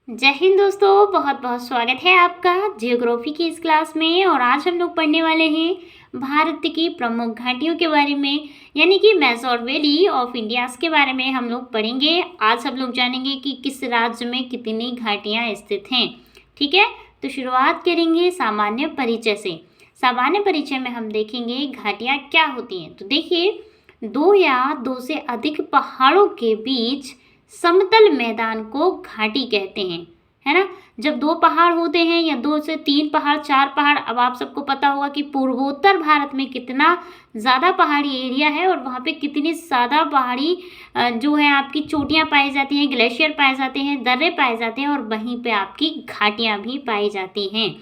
जय हिंद दोस्तों, बहुत बहुत स्वागत है आपका जियोग्राफी की इस क्लास में। और आज हम लोग पढ़ने वाले हैं भारत की प्रमुख घाटियों के बारे में, यानी कि मैजर वैली ऑफ इंडिया के बारे में हम लोग पढ़ेंगे। आज हम लोग जानेंगे कि किस राज्य में कितनी घाटियां स्थित हैं। ठीक है, तो शुरुआत करेंगे सामान्य परिचय से। सामान्य परिचय में हम देखेंगे घाटियां क्या होती हैं। तो देखिए, दो या दो से अधिक पहाड़ों के बीच समतल मैदान को घाटी कहते हैं, है ना। जब दो पहाड़ होते हैं या दो से तीन पहाड़, चार पहाड़, अब आप सबको पता होगा कि पूर्वोत्तर भारत में कितना ज़्यादा पहाड़ी एरिया है और वहाँ पे कितनी ज़्यादा पहाड़ी जो है आपकी चोटियाँ पाई जाती हैं, ग्लेशियर पाए जाते हैं, दर्रे पाए जाते हैं और वहीं पे आपकी घाटियाँ भी पाई जाती हैं।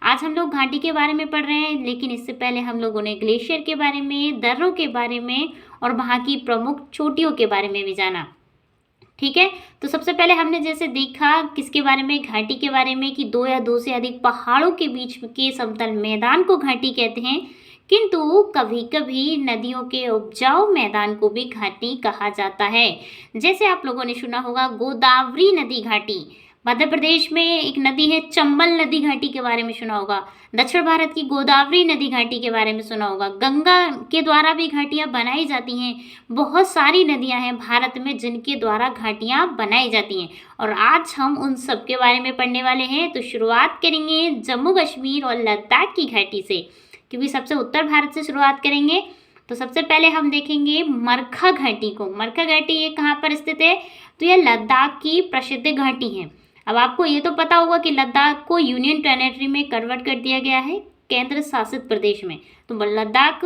आज हम लोग घाटी के बारे में पढ़ रहे हैं, लेकिन इससे पहले हम लोगों ने ग्लेशियर के बारे में, दर्रों के बारे में और वहाँ की प्रमुख चोटियों के बारे में भी जाना। ठीक है, तो सबसे पहले हमने जैसे देखा किसके बारे में, घाटी के बारे में, कि दो या दो से अधिक पहाड़ों के बीच के समतल मैदान को घाटी कहते हैं। किंतु कभी कभी नदियों के उपजाऊ मैदान को भी घाटी कहा जाता है। जैसे आप लोगों ने सुना होगा गोदावरी नदी घाटी, मध्य प्रदेश में एक नदी है चंबल नदी घाटी के बारे में सुना होगा। दक्षिण भारत की गोदावरी नदी घाटी के बारे में सुना होगा। गंगा के द्वारा भी घाटियां बनाई जाती हैं। बहुत सारी नदियां हैं भारत में जिनके द्वारा घाटियां बनाई जाती हैं, और आज हम उन सब के बारे में पढ़ने वाले हैं। तो शुरुआत करेंगे जम्मू कश्मीर और लद्दाख की घाटी से, क्योंकि सबसे उत्तर भारत से शुरुआत करेंगे। तो सबसे पहले हम देखेंगे मरखा घाटी को। मरखा घाटी ये कहाँ पर स्थित है? तो यह लद्दाख की प्रसिद्ध घाटी है। अब आपको ये तो पता होगा कि लद्दाख को यूनियन टेरिटरी में कन्वर्ट कर दिया गया है, केंद्र शासित प्रदेश में। तो लद्दाख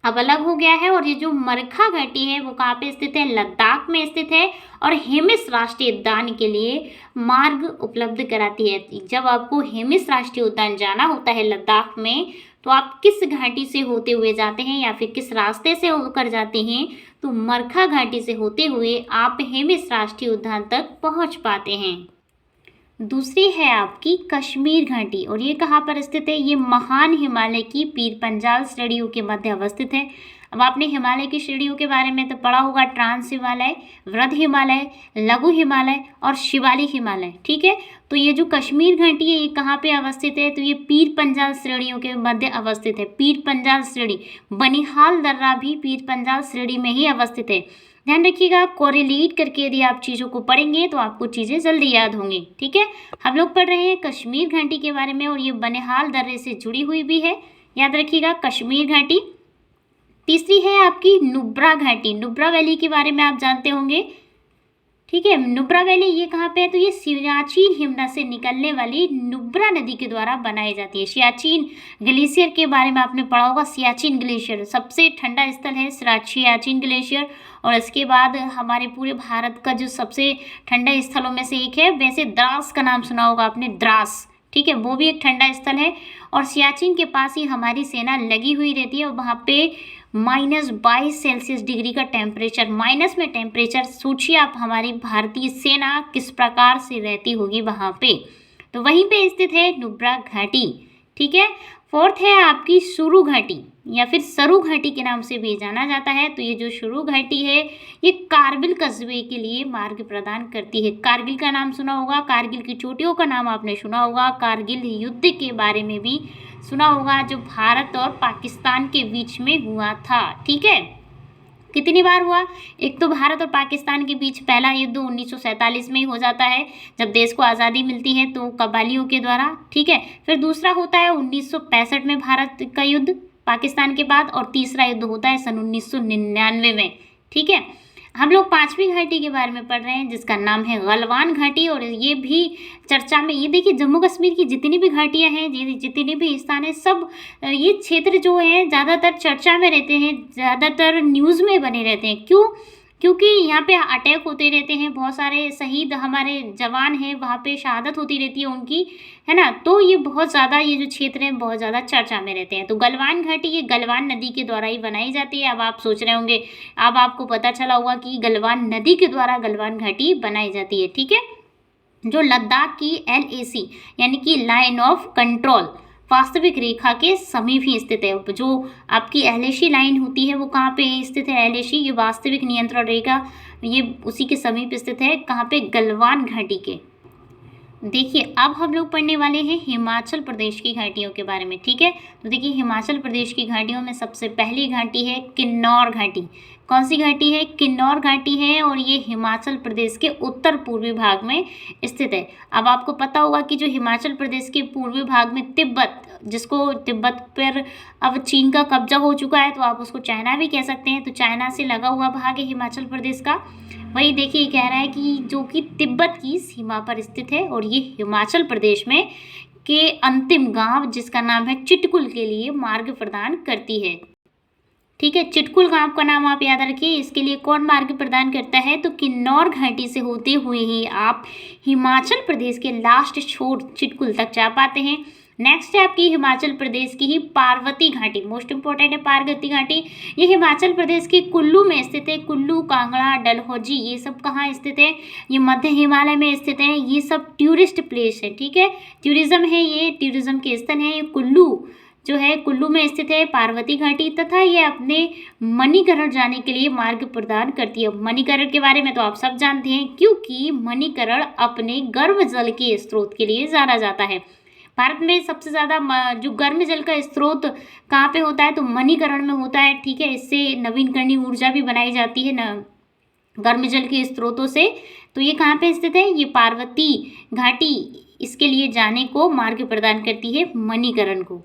अब अलग हो गया है, और ये जो मरखा घाटी है वो कहाँ पे स्थित है? लद्दाख में स्थित है, और हेमिस राष्ट्रीय उद्यान के लिए मार्ग उपलब्ध कराती है। जब आपको हेमिस राष्ट्रीय उद्यान जाना होता है लद्दाख में, तो आप किस घाटी से होते हुए जाते हैं या फिर किस रास्ते से होकर जाते हैं? तो मरखा घाटी से होते हुए आप हेमिस राष्ट्रीय उद्यान तक पहुँच पाते हैं। दूसरी है आपकी कश्मीर घाटी, और ये कहाँ पर स्थित है? ये महान हिमालय की पीर पंजाल श्रेणियों के मध्य अवस्थित है। अब आपने हिमालय की श्रेणियों के बारे में तो पढ़ा होगा, ट्रांस हिमालय, वृद्ध हिमालय, लघु हिमालय और शिवालिक हिमालय। ठीक है, तो ये जो कश्मीर घाटी है ये कहाँ पे अवस्थित है? तो ये पीर पंजाल श्रेणियों के मध्य अवस्थित है। पीर पंजाल श्रेणी, बनिहाल दर्रा भी पीर पंजाल श्रेणी में ही अवस्थित है। ध्यान रखिएगा, कोरिलेट करके यदि आप चीज़ों को पढ़ेंगे तो आपको चीज़ें जल्दी याद होंगी। ठीक है, हम लोग पढ़ रहे हैं कश्मीर घाटी के बारे में, और ये बनिहाल दर्रे से जुड़ी हुई भी है, याद रखिएगा कश्मीर घाटी। तीसरी है आपकी नुब्रा घाटी। नुब्रा वैली के बारे में आप जानते होंगे। ठीक है, नुब्रा वैली ये कहाँ पे है? तो ये सियाचिन हिमनद से निकलने वाली नुब्रा नदी के द्वारा बनाई जाती है। सियाचिन ग्लेशियर के बारे में आपने पढ़ा होगा। सियाचिन ग्लेशियर सबसे ठंडा स्थल है, सियाचिन ग्लेशियर। और इसके बाद हमारे पूरे भारत का जो सबसे ठंडा स्थलों में से एक है, वैसे द्रास का नाम सुना होगा आपने, द्रास। ठीक है, वो भी एक ठंडा स्थल है, और सियाचिन के पास ही हमारी सेना लगी हुई रहती है, और वहाँ पे -22 डिग्री का टेम्परेचर, माइनस में टेम्परेचर। सोचिए आप हमारी भारतीय सेना किस प्रकार से रहती होगी वहाँ पे। तो वहीं पे स्थित है नुब्रा घाटी। ठीक है, फोर्थ है आपकी सुरु घाटी, या फिर सरु घाटी के नाम से भी जाना जाता है। तो ये जो सुरु घाटी है ये कारगिल कस्बे के लिए मार्ग प्रदान करती है। कारगिल का नाम सुना होगा, कारगिल की चोटियों का नाम आपने सुना होगा, कारगिल युद्ध के बारे में भी सुना होगा, जो भारत और पाकिस्तान के बीच में हुआ था। ठीक है, कितनी बार हुआ? एक तो भारत और पाकिस्तान के बीच पहला युद्ध 1947 में ही हो जाता है, जब देश को आज़ादी मिलती है तो कबालियों के द्वारा। ठीक है, फिर दूसरा होता है 1965 में भारत का युद्ध पाकिस्तान के बाद, और तीसरा युद्ध होता है सन 1999 में। ठीक है, हम लोग पांचवी घाटी के बारे में पढ़ रहे हैं जिसका नाम है गलवान घाटी, और ये भी चर्चा में। ये देखिए, जम्मू कश्मीर की जितनी भी घाटियां हैं, जितने भी स्थान हैं, सब ये क्षेत्र जो है ज़्यादातर चर्चा में रहते हैं, ज़्यादातर न्यूज़ में बने रहते हैं। क्यों? क्योंकि यहाँ पे अटैक होते रहते हैं, बहुत सारे शहीद हमारे जवान हैं, वहाँ पे शहादत होती रहती है उनकी, है ना। तो ये बहुत ज़्यादा, ये जो क्षेत्र हैं बहुत ज़्यादा चर्चा में रहते हैं। तो गलवान घाटी ये गलवान नदी के द्वारा ही बनाई जाती है। अब आप सोच रहे होंगे, अब आपको पता चला होगा कि गलवान नदी के द्वारा गलवान घाटी बनाई जाती है। ठीक है, जो लद्दाख की LAC यानी कि लाइन ऑफ कंट्रोल वास्तविक रेखा के समीप ही स्थित है। जो आपकी LAC लाइन होती है वो कहाँ पे स्थित है? LAC ये वास्तविक नियंत्रण रेखा, ये उसी के समीप स्थित है। कहाँ पे? गलवान घाटी के। देखिए, अब हम लोग पढ़ने वाले हैं हिमाचल प्रदेश की घाटियों के बारे में, ठीक है। तो देखिए, हिमाचल प्रदेश की घाटियों में सबसे पहली घाटी है किन्नौर घाटी। कौन सी घाटी है? किन्नौर घाटी है, और ये हिमाचल प्रदेश के उत्तर पूर्वी भाग में स्थित है। अब आपको पता होगा कि जो हिमाचल प्रदेश के पूर्वी भाग में तिब्बत, जिसको तिब्बत पर अब चीन का कब्जा हो चुका है, तो आप उसको चाइना भी कह सकते हैं, तो चाइना से लगा हुआ भाग है हिमाचल प्रदेश का। वही देखिए, कह रहा है कि जो कि तिब्बत की सीमा पर स्थित है, और ये हिमाचल प्रदेश में के अंतिम गांव, जिसका नाम है चिटकुल, के लिए मार्ग प्रदान करती है। ठीक है, चिटकुल गांव का नाम आप याद रखिए। इसके लिए कौन मार्ग प्रदान करता है? तो किन्नौर घाटी से होते हुए ही आप हिमाचल प्रदेश के लास्ट छोर चिटकुल तक जा पाते हैं। नेक्स्ट है आपकी हिमाचल प्रदेश की ही पार्वती घाटी, मोस्ट इंपॉर्टेंट है पार्वती घाटी। ये हिमाचल प्रदेश के कुल्लू में स्थित है। कुल्लू, कांगड़ा, डलहौजी, ये सब कहाँ स्थित है? ये मध्य हिमालय में स्थित है। ये सब टूरिस्ट प्लेस है, ठीक है, टूरिज्म है, ये टूरिज्म के स्थल है। कुल्लू जो है, कुल्लू में स्थित है पार्वती घाटी, तथा ये अपने मणिकरण जाने के लिए मार्ग प्रदान करती है। मणिकरण के बारे में तो आप सब जानते हैं, क्योंकि मणिकरण अपने गर्म जल के स्रोत के लिए जाना जाता है। भारत में सबसे ज़्यादा जो गर्म जल का स्रोत कहाँ पे होता है? तो मणिकरण में होता है, ठीक है। इससे नवीनकरणीय ऊर्जा भी बनाई जाती है न गर्म जल के स्रोतों से। तो ये कहाँ पे स्थित है? ये पार्वती घाटी इसके लिए जाने को मार्ग प्रदान करती है, मणिकरण को,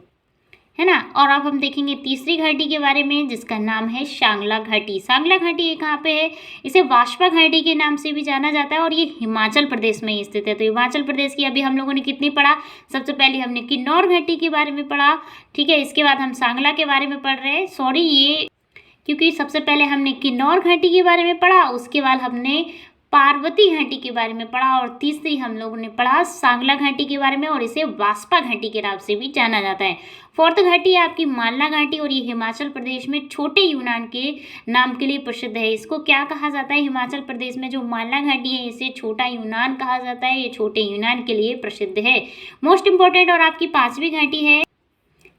है ना। और अब हम देखेंगे तीसरी घाटी के बारे में, जिसका नाम है सांगला घाटी। सांगला घाटी ये कहाँ पे है? इसे वाष्पा घाटी के नाम से भी जाना जाता है, और ये हिमाचल प्रदेश में ही स्थित है। तो हिमाचल प्रदेश की अभी हम लोगों ने कितनी पढ़ा? सबसे पहले हमने किन्नौर घाटी के बारे में पढ़ा, ठीक है। इसके बाद हम सांगला के बारे में पढ़ रहे हैं, सॉरी ये क्योंकि सबसे पहले हमने किन्नौर घाटी के बारे में पढ़ा, उसके बाद हमने पार्वती घाटी के बारे में पढ़ा, और तीसरी हम लोगों ने पढ़ा सांगला घाटी के बारे में, और इसे वाष्पा घाटी के नाम से भी जाना जाता है। फोर्थ घाटी है आपकी मालना घाटी, और ये हिमाचल प्रदेश में छोटे यूनान के नाम के लिए प्रसिद्ध है। इसको क्या कहा जाता है? हिमाचल प्रदेश में जो मालना घाटी है, इसे छोटा यूनान कहा जाता है। ये छोटे यूनान के लिए प्रसिद्ध है, मोस्ट इंपॉर्टेंट। और आपकी पांचवी घाटी है,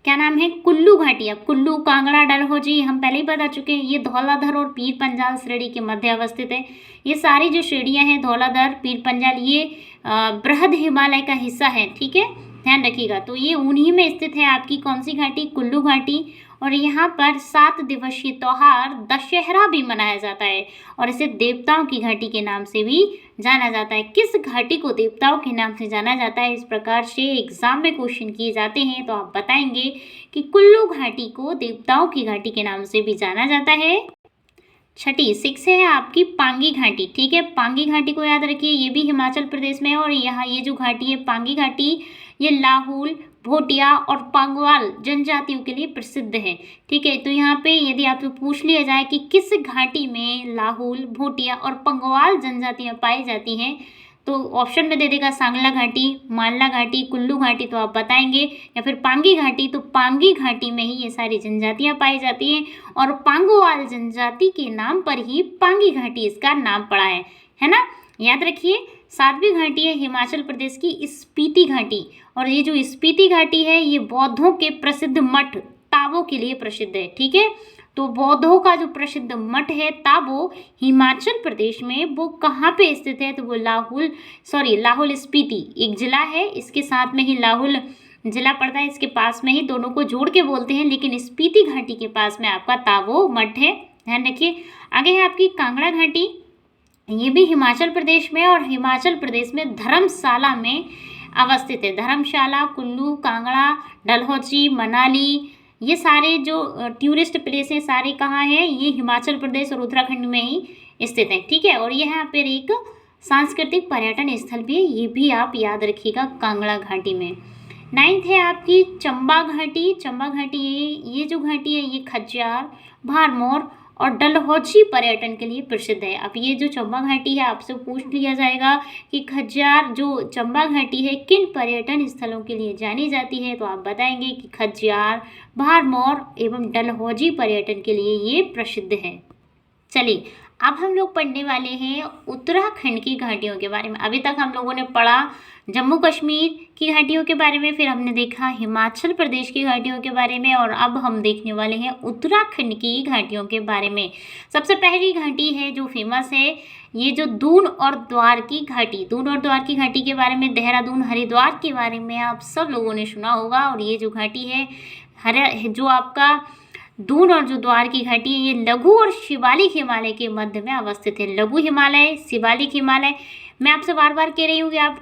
क्या नाम है? कुल्लू घाटी। अब कुल्लू, कांगड़ा, डलहौजी हम पहले ही बता चुके हैं। ये धौलाधर और पीर पंजाल श्रेणी के मध्य अवस्थित है। ये सारी जो श्रेणियां हैं, धौलाधर, पीर पंजाल, ये बृहद हिमालय का हिस्सा है, ठीक है, ध्यान रखिएगा। तो ये उन्हीं में स्थित है आपकी कौन सी घाटी? कुल्लू घाटी। और यहाँ पर 7 दिवसीय त्योहार दशहरा भी मनाया जाता है, और इसे देवताओं की घाटी के नाम से भी जाना जाता है। किस घाटी को देवताओं के नाम से जाना जाता है? इस प्रकार से एग्जाम में क्वेश्चन किए जाते हैं, तो आप बताएंगे कि कुल्लू घाटी को देवताओं की घाटी के नाम से भी जाना जाता है। छठी 6 है आपकी पांगी घाटी, ठीक है। पांगी घाटी को याद रखिए, ये भी हिमाचल प्रदेश में है, और यहाँ ये जो घाटी है पांगी घाटी, ये लाहुल, भोटिया और पंगवाल जनजातियों के लिए प्रसिद्ध है, ठीक है। तो यहाँ पे यदि आपको पूछ लिया जाए कि किस घाटी में लाहुल, भोटिया और पंगवाल जनजातियाँ पाई जाती हैं, तो ऑप्शन में दे देगा सांगला घाटी, मालना घाटी, कुल्लू घाटी, तो आप बताएंगे, या फिर पांगी घाटी। तो पांगी घाटी में ही ये सारी जनजातियाँ पाई जाती हैं, और पांगोवाल जनजाति के नाम पर ही पांगी घाटी इसका नाम पड़ा है ना, याद रखिए। 7वीं घाटी है हिमाचल प्रदेश की स्पीति घाटी, और ये जो स्पीति घाटी है, ये बौद्धों के प्रसिद्ध मठ ताबो के लिए प्रसिद्ध है, ठीक है। तो बौद्धों का जो प्रसिद्ध मठ है ताबो, हिमाचल प्रदेश में, वो कहाँ पे स्थित है? तो वो लाहौल स्पीति एक जिला है, इसके साथ में ही लाहौल जिला पड़ता है, इसके पास में ही, दोनों को जोड़ के बोलते हैं, लेकिन स्पीति घाटी के पास में आपका ताबो मठ है, ध्यान रखिए। आगे है आपकी कांगड़ा घाटी, ये भी हिमाचल प्रदेश में, और हिमाचल प्रदेश में धर्मशाला में अवस्थित है। धर्मशाला, कुल्लू, कांगड़ा, डलहौजी, मनाली, ये सारे जो टूरिस्ट प्लेस हैं, सारे कहाँ हैं? ये हिमाचल प्रदेश और उत्तराखंड में ही स्थित हैं, ठीक है। और यहाँ पर एक सांस्कृतिक पर्यटन स्थल भी है, ये भी आप याद रखिएगा कांगड़ा घाटी में। 9th है आपकी चंबा घाटी। चंबा घाटी ये जो घाटी है, ये खज्जियार, भरमौर और डलहौजी पर्यटन के लिए प्रसिद्ध है। अब ये जो चंबा घाटी है, आपसे पूछ लिया जाएगा कि खज्जियार जो चंबा घाटी है किन पर्यटन स्थलों के लिए जानी जाती है, तो आप बताएंगे कि खज्जियार, भरमौर एवं डलहौजी पर्यटन के लिए ये प्रसिद्ध है। चलिए अब हम लोग पढ़ने वाले हैं उत्तराखंड की घाटियों के बारे में। अभी तक हम लोगों ने पढ़ा जम्मू कश्मीर की घाटियों के बारे में, फिर हमने देखा हिमाचल प्रदेश की घाटियों के बारे में, और अब हम देखने वाले हैं उत्तराखंड की घाटियों के बारे में। सबसे पहली घाटी है जो फेमस है, ये जो दून और द्वार की घाटी। दून और द्वार की घाटी के बारे में, देहरादून हरिद्वार के बारे में आप सब लोगों ने सुना होगा। और ये जो घाटी है जो आपका दून और जो द्वार की घाटी है, ये लघु और शिवालिक हिमालय के मध्य में अवस्थित है। लघु हिमालय, शिवालिक हिमालय। मैं आपसे बार बार कह रही हूँ कि आप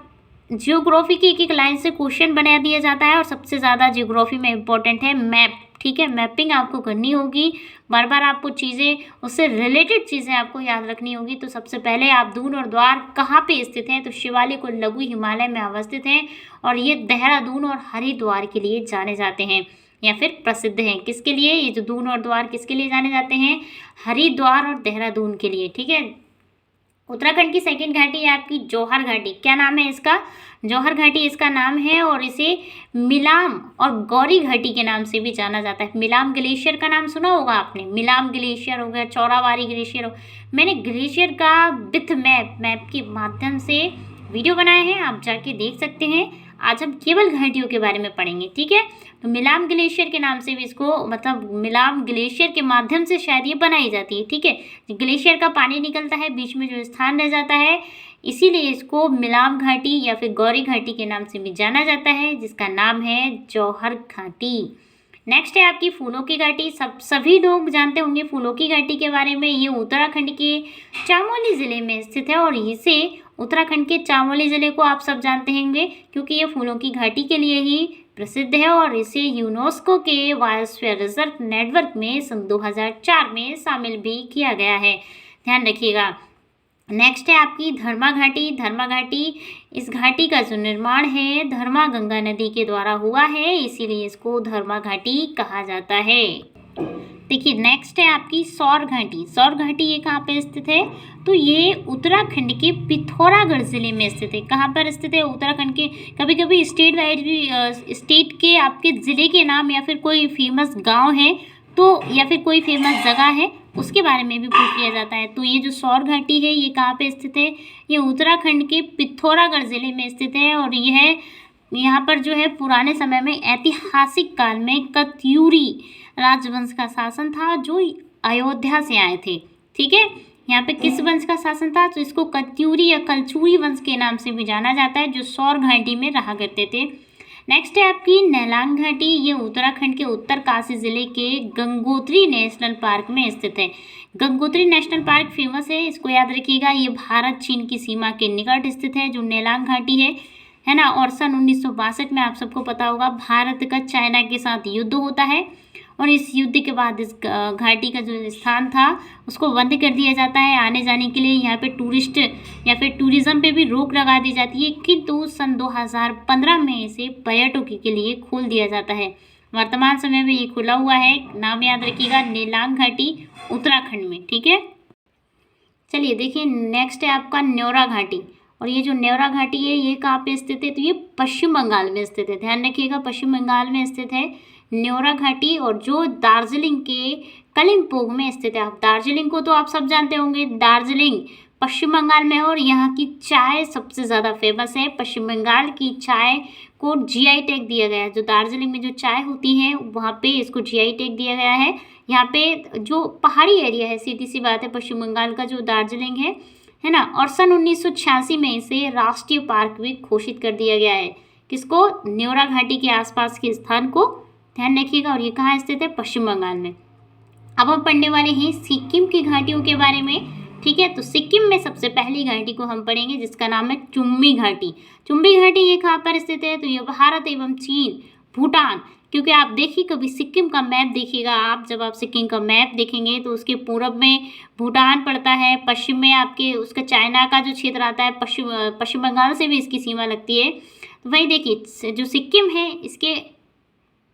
जियोग्राफी की एक एक लाइन से क्वेश्चन बना दिया जाता है, और सबसे ज़्यादा जियोग्राफी में इम्पोर्टेंट है मैप। ठीक है, मैपिंग आपको करनी होगी, बार बार आपको चीज़ें, उससे रिलेटेड चीज़ें आपको याद रखनी होगी। तो सबसे पहले आप दून और द्वार कहाँ पे स्थित हैं, तो शिवालिक और लघु हिमालय में अवस्थित हैं, और ये देहरादून और हरिद्वार के लिए जाने जाते हैं या फिर प्रसिद्ध हैं। किसके लिए, ये जो दून और द्वार किसके लिए जाने जाते हैं, हरिद्वार और देहरादून के लिए। ठीक है। उत्तराखंड की सेकंड घाटी है आपकी जौहर घाटी। क्या नाम है इसका, जौहर घाटी इसका नाम है, और इसे मिलाम और गौरी घाटी के नाम से भी जाना जाता है। मिलाम ग्लेशियर का नाम सुना होगा आपने, मिलाम ग्लेशियर हो गया, चौराबाड़ी ग्लेशियर हो। मैंने ग्लेशियर का विथ मैप के माध्यम से वीडियो बनाए हैं, आप जाके देख सकते हैं। आज हम केवल घाटियों के बारे में पढ़ेंगे। ठीक है, तो मिलाम ग्लेशियर के नाम से भी इसको, मतलब मिलाम ग्लेशियर के माध्यम से शायद ये बनाई जाती है। ठीक है, ग्लेशियर का पानी निकलता है, बीच में जो स्थान रह जाता है, इसीलिए इसको मिलाम घाटी या फिर गौरी घाटी के नाम से भी जाना जाता है, जिसका नाम है जौहर घाटी। नेक्स्ट है आपकी फूलों की घाटी। सभी लोग जानते होंगे फूलों की घाटी के बारे में। ये उत्तराखंड के चमोली ज़िले में स्थित है, और इसे उत्तराखंड के चमोली ज़िले को आप सब जानते होंगे, क्योंकि ये फूलों की घाटी के लिए ही प्रसिद्ध है, और इसे यूनेस्को के बायोस्फीयर रिजर्व नेटवर्क में सन 2004 में शामिल भी किया गया है, ध्यान रखिएगा। नेक्स्ट है आपकी धर्मा घाटी। धर्मा घाटी, इस घाटी का जो निर्माण है धर्मा गंगा नदी के द्वारा हुआ है, इसीलिए इसको धर्मा घाटी कहा जाता है। देखिए नेक्स्ट है आपकी सौर घाटी। सौर घाटी ये कहाँ पे स्थित है, तो ये उत्तराखंड के पिथौरागढ़ ज़िले में स्थित है। कहाँ पर स्थित है, उत्तराखंड के। कभी कभी स्टेट वाइज भी स्टेट के आपके ज़िले के नाम या फिर कोई फेमस गांव है तो, या फिर कोई फेमस जगह है, उसके बारे में भी पूछ लिया जाता है। तो ये जो सौर घाटी है ये कहाँ पे स्थित है, ये उत्तराखंड के पिथौरागढ़ ज़िले में स्थित है, और यह यहाँ पर जो है पुराने समय में ऐतिहासिक काल में कत्यूरी राजवंश का शासन था, जो अयोध्या से आए थे। ठीक है, यहाँ पे किस वंश का शासन था, तो इसको कत्यूरी या कलचूरी वंश के नाम से भी जाना जाता है, जो सौर घाटी में रहा करते थे। नेक्स्ट है आपकी नेलांग घाटी। ये उत्तराखंड के उत्तरकाशी जिले के गंगोत्री नेशनल पार्क में स्थित है। गंगोत्री नेशनल पार्क फेमस है, इसको याद रखिएगा। ये भारत चीन की सीमा के निकट स्थित है, जो नेलांग घाटी है ना। और सन 1962 में आप सबको पता होगा भारत का चाइना के साथ युद्ध होता है, और इस युद्ध के बाद इस घाटी का जो स्थान था उसको बंद कर दिया जाता है आने जाने के लिए। यहाँ पे टूरिस्ट या फिर टूरिज़्म पे भी रोक लगा दी जाती है, किंतु सन 2015 में इसे पर्यटकों के लिए खोल दिया जाता है। वर्तमान समय में ये खुला हुआ है। नाम याद रखिएगा, नेलांग घाटी, उत्तराखंड में। ठीक है, चलिए देखिए नेक्स्ट है आपका न्योरा घाटी। और ये जो न्योरा घाटी है ये कहाँ पे स्थित है, तो ये पश्चिम बंगाल में स्थित है, ध्यान रखिएगा, पश्चिम बंगाल में स्थित है न्योरा घाटी, और जो दार्जिलिंग के कलिम्पोंग में स्थित है। आप दार्जिलिंग को तो आप सब जानते होंगे, दार्जिलिंग पश्चिम बंगाल में है, और यहाँ की चाय सबसे ज़्यादा फेमस है। पश्चिम बंगाल की चाय को जीआई टैग दिया गया है। जो दार्जिलिंग में जो चाय होती है वहाँ पे इसको जीआई टैग दिया गया है। यहाँ पे जो पहाड़ी एरिया है, सीधी सी बात है, पश्चिम बंगाल का जो दार्जिलिंग है ना। और सन 1986 में इसे राष्ट्रीय पार्क भी घोषित कर दिया गया है। किसको, न्योरा घाटी के आसपास के स्थान को, ध्यान रखिएगा। और ये कहाँ स्थित है, पश्चिम बंगाल में। अब हम पढ़ने वाले हैं सिक्किम की घाटियों के बारे में। ठीक है, तो सिक्किम में सबसे पहली घाटी को हम पढ़ेंगे, जिसका नाम है चुम्बी घाटी। चुम्बी घाटी ये कहाँ पर स्थित है, तो ये भारत एवं चीन, भूटान, क्योंकि आप देखिए कभी सिक्किम का मैप देखिएगा आप, जब आप सिक्किम का मैप देखेंगे तो उसके पूरब में भूटान पड़ता है, पश्चिम में आपके उसका चाइना का जो क्षेत्र आता है, पश्चिम बंगाल से भी इसकी सीमा लगती है। तो वही देखिए जो सिक्किम है इसके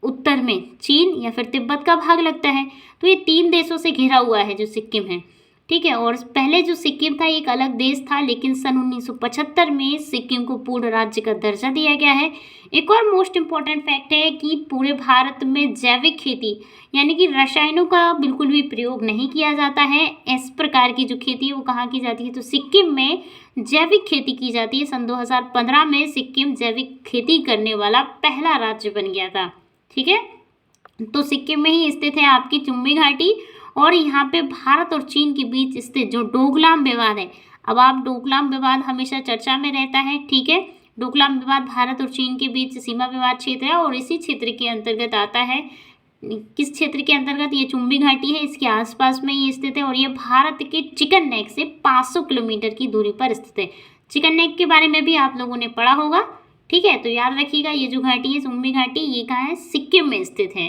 उत्तर में चीन या फिर तिब्बत का भाग लगता है। तो ये 3 देशों से घिरा हुआ है जो सिक्किम है। ठीक है। और पहले जो सिक्किम था एक अलग देश था, लेकिन सन 1975 में सिक्किम को पूर्ण राज्य का दर्जा दिया गया है। एक और मोस्ट इम्पॉर्टेंट फैक्ट है कि पूरे भारत में जैविक खेती यानी कि रसायनों का बिल्कुल भी प्रयोग नहीं किया जाता है। इस प्रकार की जो खेती है वो कहाँ की जाती है, तो सिक्किम में जैविक खेती की जाती है। सन 2015 में सिक्किम जैविक खेती करने वाला पहला राज्य बन गया था। ठीक है, तो सिक्किम में ही स्थित है आपकी चुम्बी घाटी, और यहाँ पे भारत और चीन के बीच स्थित जो डोकलाम विवाद है, अब आप डोकलाम विवाद हमेशा चर्चा में रहता है। ठीक है, डोकलाम विवाद भारत और चीन के बीच सीमा विवाद क्षेत्र है, और इसी क्षेत्र के अंतर्गत आता है। किस क्षेत्र के अंतर्गत, ये चुम्बी घाटी है, इसके आसपास में ये स्थित है, और ये भारत के चिकन नेक से 500 किलोमीटर की दूरी पर स्थित है। चिकन नेक के बारे में भी आप लोगों ने पढ़ा होगा। ठीक है, तो याद रखिएगा ये जो घाटी है चुम्बी घाटी, ये कहाँ है, सिक्किम में स्थित है।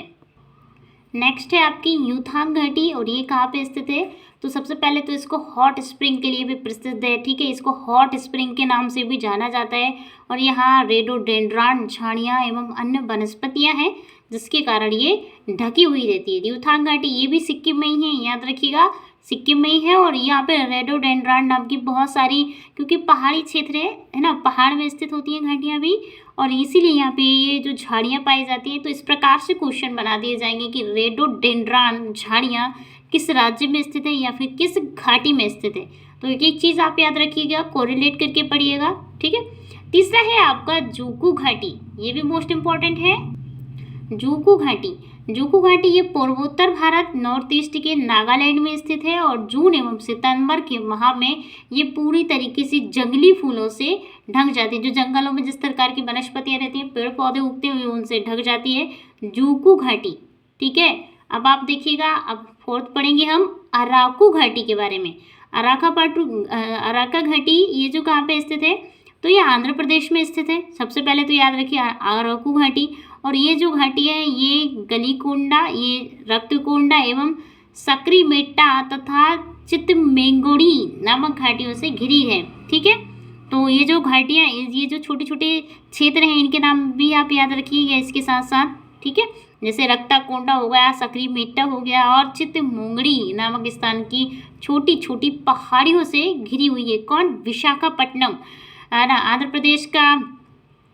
नेक्स्ट है आपकी यूथांग घाटी, और ये कहाँ पे स्थित है, तो सबसे पहले तो इसको हॉट स्प्रिंग के लिए भी प्रसिद्ध है। ठीक है, इसको हॉट स्प्रिंग के नाम से भी जाना जाता है, और यहाँ रेडोडेंड्रॉन झाड़ियाँ एवं अन्य वनस्पतियाँ हैं जिसके कारण ये ढकी हुई रहती है। यूथांग घाटी ये भी सिक्किम में ही है, याद रखिएगा सिक्किम में ही है। और यहाँ पे रेडोडेंड्रॉन नाम की बहुत सारी, क्योंकि पहाड़ी क्षेत्र है ना, पहाड़ में स्थित होती हैं घाटियाँ भी, और इसीलिए यहाँ पे ये जो झाड़ियाँ पाई जाती हैं। तो इस प्रकार से क्वेश्चन बना दिए जाएंगे कि रेडोडेंड्रॉन झाड़ियाँ किस राज्य में स्थित है या फिर किस घाटी में स्थित है। तो एक एक चीज़ आप याद रखिएगा, कोरिलेट करके पढ़िएगा। ठीक है, तीसरा है आपका जूकू घाटी, ये भी मोस्ट इम्पॉर्टेंट है। जूकू घाटी, जूकू घाटी ये पूर्वोत्तर भारत नॉर्थ ईस्ट के नागालैंड में स्थित है, और जून एवं सितंबर के माह में ये पूरी तरीके से जंगली फूलों से ढक जाती है। जो जंगलों में जिस प्रकार की वनस्पतियां रहती हैं, पेड़ पौधे उगते हुए, उनसे ढक जाती है जूकू घाटी। ठीक है, अब आप देखिएगा, अब फोर्थ पढ़ेंगे हम अराकू घाटी के बारे में। अराका घाटी ये जो कहाँ पे स्थित है, तो ये आंध्र प्रदेश में स्थित है। सबसे पहले तो याद रखिए अराकू घाटी, और ये जो घाटी है ये गलीकोंडा, ये रक्तकोंडा एवं सक्रीमेट्टा तथा चित्तमेंगोड़ी नामक घाटियों से घिरी है। ठीक है, तो ये जो घाटियाँ, ये जो छोटे छोटे क्षेत्र हैं, इनके नाम भी आप याद रखिएगा इसके साथ साथ। ठीक है, जैसे रक्ताकोंडा हो गया, सक्रीमेट्टा हो गया, और चित्तमोंगड़ी नामक स्थान की छोटी छोटी पहाड़ियों से घिरी हुई है। कौन, विशाखापट्टनम, है ना, आंध्र प्रदेश का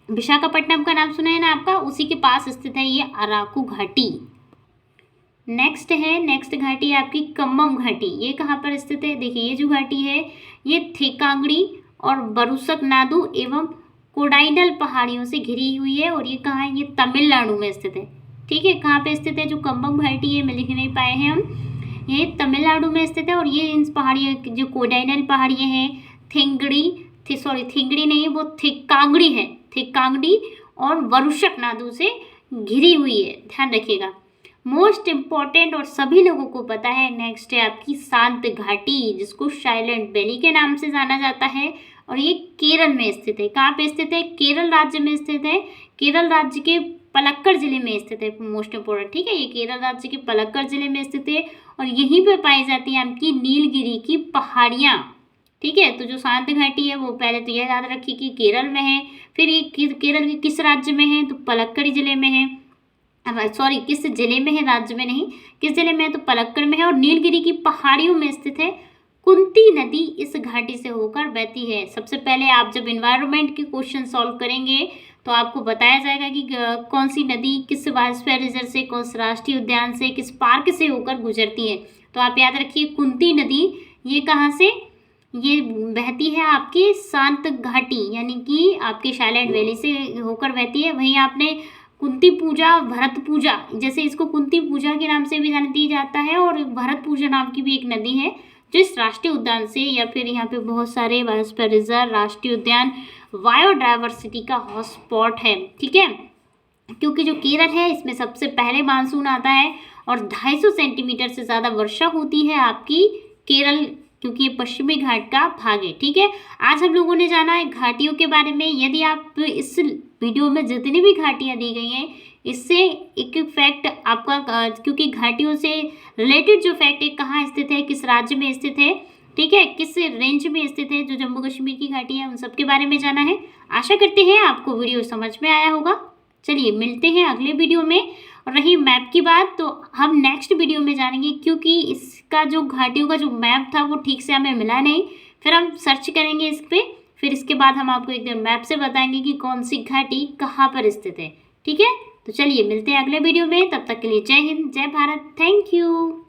विशाखापट्टनम का नाम सुना है ना आपका, उसी के पास स्थित है ये अराकू घाटी। नेक्स्ट घाटी है आपकी कम्बम घाटी, ये कहाँ पर स्थित है, देखिए ये जो घाटी है ये थेकांगड़ी और बरुसक नादू एवं कोडाइनल पहाड़ियों से घिरी हुई है, और ये कहाँ है, ये तमिलनाडु में स्थित है। ठीक है, कहाँ पे स्थित है, जो कम्बम घाटी है में लिख नहीं पाए हैं हम, ये तमिलनाडु में स्थित है। और ये इन पहाड़ियों, जो कोडाइनल पहाड़ियाँ हैं, थिंगड़ी नहीं, वो थेकांगड़ी है, थेकांगड़ी और वरुशक नादू से घिरी हुई है, ध्यान रखिएगा। मोस्ट इम्पॉर्टेंट और सभी लोगों को पता है, नेक्स्ट है आपकी शांत घाटी, जिसको साइलेंट वैली के नाम से जाना जाता है, और ये केरल में स्थित है। कहाँ पे स्थित है, केरल राज्य में स्थित है, केरल राज्य के पलक्कड़ जिले में स्थित है, मोस्ट इम्पोर्टेंट। ठीक है, ये केरल राज्य के पलक्कड़ जिले में स्थित है, और यहीं पे पाई जाती है आपकी नीलगिरी की पहाड़ियाँ। ठीक है, तो जो शांत घाटी है वो पहले तो यह याद रखिए कि केरल में है, फिर ये केरल के किस राज्य में है, तो पलक्कड़ जिले में है, सॉरी किस जिले में है, राज्य में नहीं, किस जिले में है, तो पलक्कड़ में है, और नीलगिरी की पहाड़ियों में स्थित है। कुंती नदी इस घाटी से होकर बहती है। सबसे पहले आप जब एनवायरनमेंट के क्वेश्चन सॉल्व करेंगे तो आपको बताया जाएगा कि कौन सी नदी किस बायोस्फीयर रिजर्व से, कौन से राष्ट्रीय उद्यान से, किस पार्क से होकर गुजरती है। तो आप याद रखिए कुंती नदी ये कहाँ से, ये बहती है आपकी शांत घाटी यानी कि आपके साइलेंट वैली से होकर बहती है। वहीं आपने कुंती पूजा, भरत पूजा, जैसे इसको कुंती पूजा के नाम से भी जान दिया जाता है, और भरत पूजा नाम की भी एक नदी है जो इस राष्ट्रीय उद्यान से, या फिर यहाँ पे बहुत सारे बायोस्फीयर रिजर्व, राष्ट्रीय उद्यान, बायोडाइवर्सिटी का हॉटस्पॉट है। ठीक है, क्योंकि जो केरल है इसमें सबसे पहले मानसून आता है, और 250 सेंटीमीटर से ज़्यादा वर्षा होती है आपकी केरल, क्योंकि ये पश्चिमी घाट का भाग है। ठीक है, आज हम लोगों ने जाना है घाटियों के बारे में। यदि आप इस वीडियो में जितनी भी घाटियाँ दी गई हैं, इससे एक फैक्ट आपका, क्योंकि घाटियों से रिलेटेड जो फैक्ट है, कहाँ स्थित है, किस राज्य में स्थित है, ठीक है, किस रेंज में स्थित है, जो जम्मू कश्मीर की घाटी है, उन सब के बारे में जाना है। आशा करते हैं आपको वीडियो समझ में आया होगा। चलिए मिलते हैं अगले वीडियो में। और रही मैप की बात, तो हम नेक्स्ट वीडियो में जानेंगे, क्योंकि इसका जो घाटियों का जो मैप था वो ठीक से हमें मिला नहीं। फिर हम सर्च करेंगे इस पर, फिर इसके बाद हम आपको एकदम मैप से बताएंगे कि कौन सी घाटी कहाँ पर स्थित है। ठीक है, तो चलिए मिलते हैं अगले वीडियो में। तब तक के लिए जय हिंद, जय भारत, थैंक यू।